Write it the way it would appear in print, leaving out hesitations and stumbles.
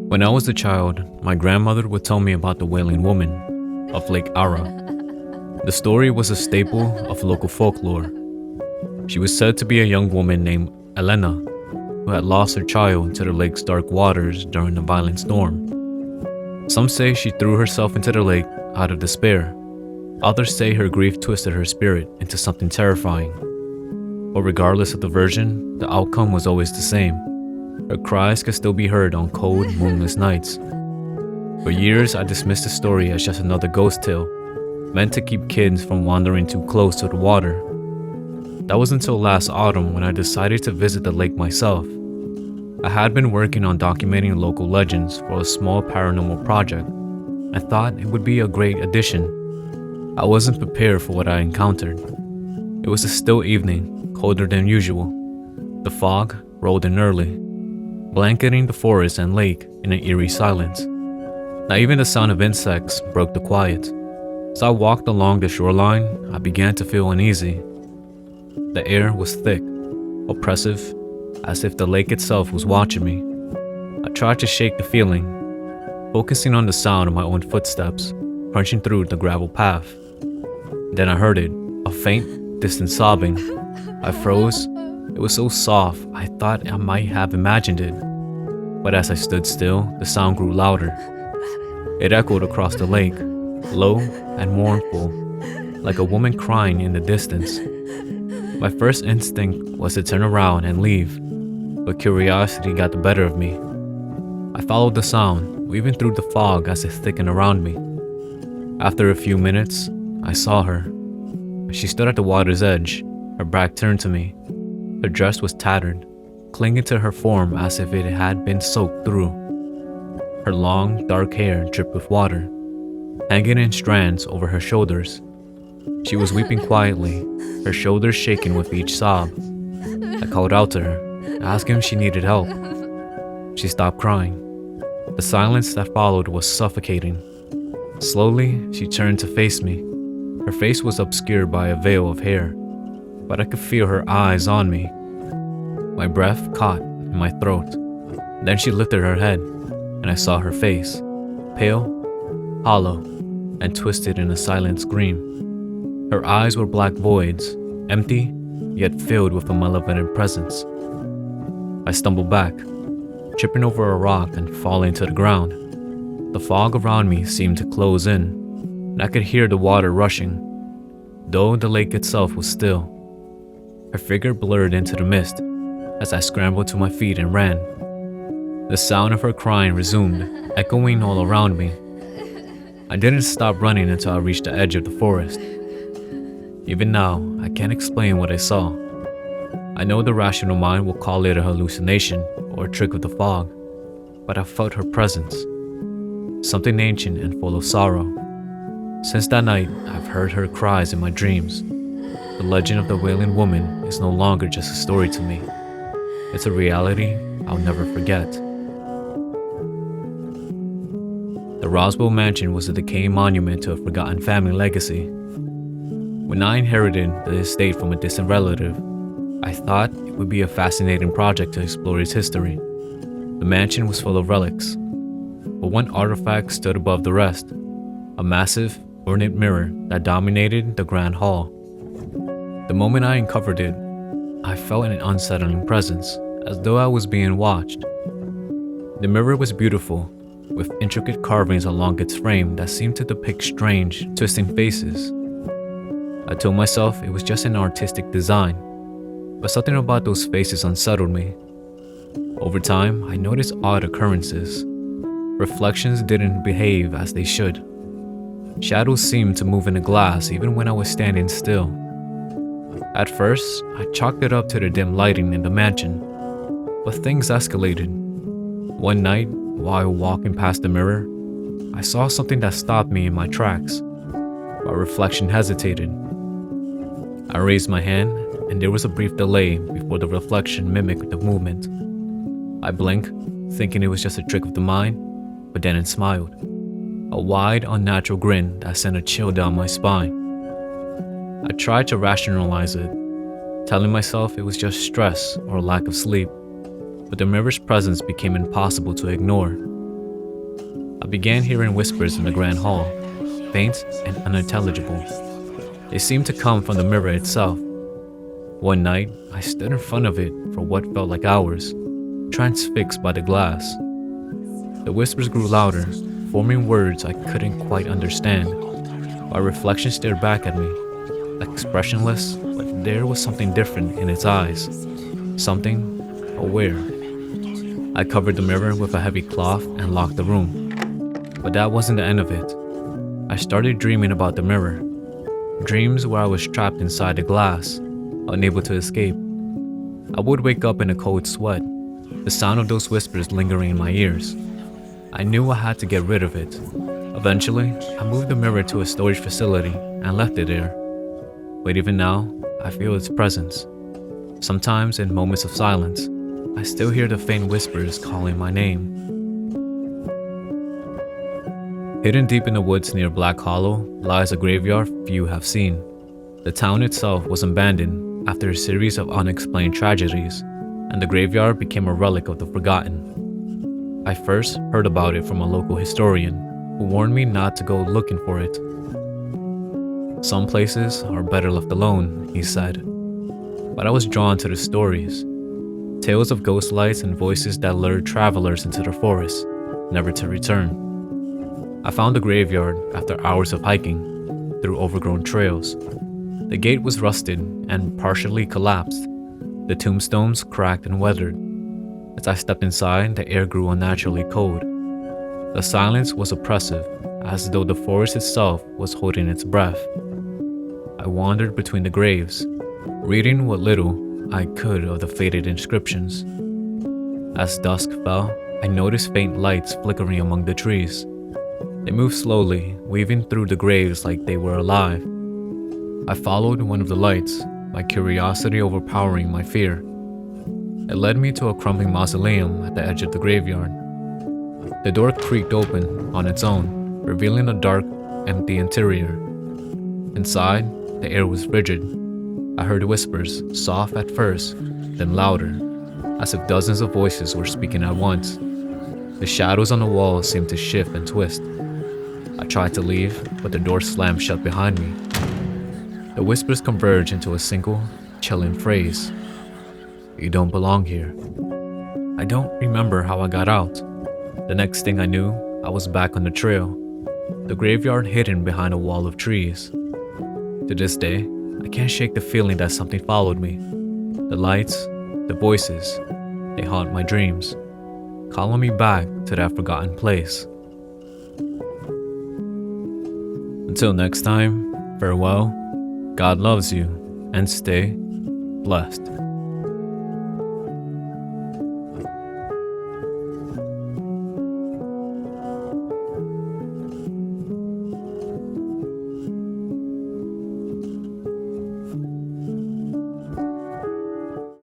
When I was a child, my grandmother would tell me about the Wailing Woman of Lake Ara. The story was a staple of local folklore. She was said to be a young woman named Elena, who had lost her child to the lake's dark waters during a violent storm. Some say she threw herself into the lake out of despair. Others say her grief twisted her spirit into something terrifying. But regardless of the version, the outcome was always the same. Her cries could still be heard on cold, moonless nights. For years, I dismissed the story as just another ghost tale, meant to keep kids from wandering too close to the water. That was until last autumn when I decided to visit the lake myself. I had been working on documenting local legends for a small paranormal project. I thought it would be a great addition. I wasn't prepared for what I encountered. It was a still evening, colder than usual. The fog rolled in early, blanketing the forest and lake in an eerie silence. Not even the sound of insects broke the quiet. As I walked along the shoreline, I began to feel uneasy. The air was thick, oppressive, as if the lake itself was watching me. I tried to shake the feeling, focusing on the sound of my own footsteps crunching through the gravel path. Then I heard it, a faint, distant sobbing. I froze. It was so soft, I thought I might have imagined it. But as I stood still, the sound grew louder. It echoed across the lake, low and mournful, like a woman crying in the distance. My first instinct was to turn around and leave, but curiosity got the better of me. I followed the sound, weaving through the fog as it thickened around me. After a few minutes, I saw her. She stood at the water's edge, her back turned to me. Her dress was tattered, clinging to her form as if it had been soaked through. Her long, dark hair dripped with water, hanging in strands over her shoulders. She was weeping quietly, her shoulders shaking with each sob. I called out to her, asking if she needed help. She stopped crying. The silence that followed was suffocating. Slowly, she turned to face me. Her face was obscured by a veil of hair, but I could feel her eyes on me. My breath caught in my throat. Then she lifted her head, and I saw her face, pale, hollow, and twisted in a silent scream. Her eyes were black voids, empty, yet filled with a malevolent presence. I stumbled back, tripping over a rock and falling to the ground. The fog around me seemed to close in, and I could hear the water rushing, though the lake itself was still. Her figure blurred into the mist as I scrambled to my feet and ran. The sound of her crying resumed, echoing all around me. I didn't stop running until I reached the edge of the forest. Even now, I can't explain what I saw. I know the rational mind will call it a hallucination or a trick of the fog, but I felt her presence, something ancient and full of sorrow. Since that night, I've heard her cries in my dreams. The legend of the Wailing Woman is no longer just a story to me. It's a reality I'll never forget. The Roswell Mansion was a decaying monument to a forgotten family legacy. When I inherited the estate from a distant relative, I thought it would be a fascinating project to explore its history. The mansion was full of relics, but one artifact stood above the rest, a massive, ornate mirror that dominated the grand hall. The moment I uncovered it, I felt an unsettling presence, as though I was being watched. The mirror was beautiful, with intricate carvings along its frame that seemed to depict strange, twisting faces. I told myself it was just an artistic design, but something about those faces unsettled me. Over time, I noticed odd occurrences. Reflections didn't behave as they should. Shadows seemed to move in the glass even when I was standing still. At first, I chalked it up to the dim lighting in the mansion, but things escalated. One night, while walking past the mirror, I saw something that stopped me in my tracks. My reflection hesitated. I raised my hand, and there was a brief delay before the reflection mimicked the movement. I blinked, thinking it was just a trick of the mind, but then it smiled. A wide, unnatural grin that sent a chill down my spine. I tried to rationalize it, telling myself it was just stress or lack of sleep, but the mirror's presence became impossible to ignore. I began hearing whispers in the grand hall, faint and unintelligible. They seemed to come from the mirror itself. One night, I stood in front of it for what felt like hours, transfixed by the glass. The whispers grew louder, forming words I couldn't quite understand. My reflection stared back at me, expressionless, but there was something different in its eyes. Something aware. I covered the mirror with a heavy cloth and locked the room. But that wasn't the end of it. I started dreaming about the mirror. Dreams where I was trapped inside the glass, unable to escape. I would wake up in a cold sweat, the sound of those whispers lingering in my ears. I knew I had to get rid of it. Eventually, I moved the mirror to a storage facility and left it there. But even now, I feel its presence. Sometimes in moments of silence, I still hear the faint whispers calling my name. Hidden deep in the woods near Black Hollow lies a graveyard few have seen. The town itself was abandoned after a series of unexplained tragedies, and the graveyard became a relic of the forgotten. I first heard about it from a local historian who warned me not to go looking for it. Some places are better left alone, he said. But I was drawn to the stories. Tales of ghost lights and voices that lured travelers into the forest, never to return. I found the graveyard after hours of hiking through overgrown trails. The gate was rusted and partially collapsed. The tombstones cracked and weathered. As I stepped inside, the air grew unnaturally cold. The silence was oppressive, as though the forest itself was holding its breath. I wandered between the graves, reading what little I could of the faded inscriptions. As dusk fell, I noticed faint lights flickering among the trees. They moved slowly, weaving through the graves like they were alive. I followed one of the lights, my curiosity overpowering my fear. It led me to a crumbling mausoleum at the edge of the graveyard. The door creaked open on its own, revealing a dark, empty interior. Inside, the air was rigid. I heard whispers, soft at first, then louder, as if dozens of voices were speaking at once. The shadows on the walls seemed to shift and twist. I tried to leave, but the door slammed shut behind me. The whispers converged into a single, chilling phrase. "You don't belong here." I don't remember how I got out. The next thing I knew, I was back on the trail, the graveyard hidden behind a wall of trees. To this day, I can't shake the feeling that something followed me. The lights, the voices, they haunt my dreams, calling me back to that forgotten place. Until next time, farewell, God loves you, and stay blessed.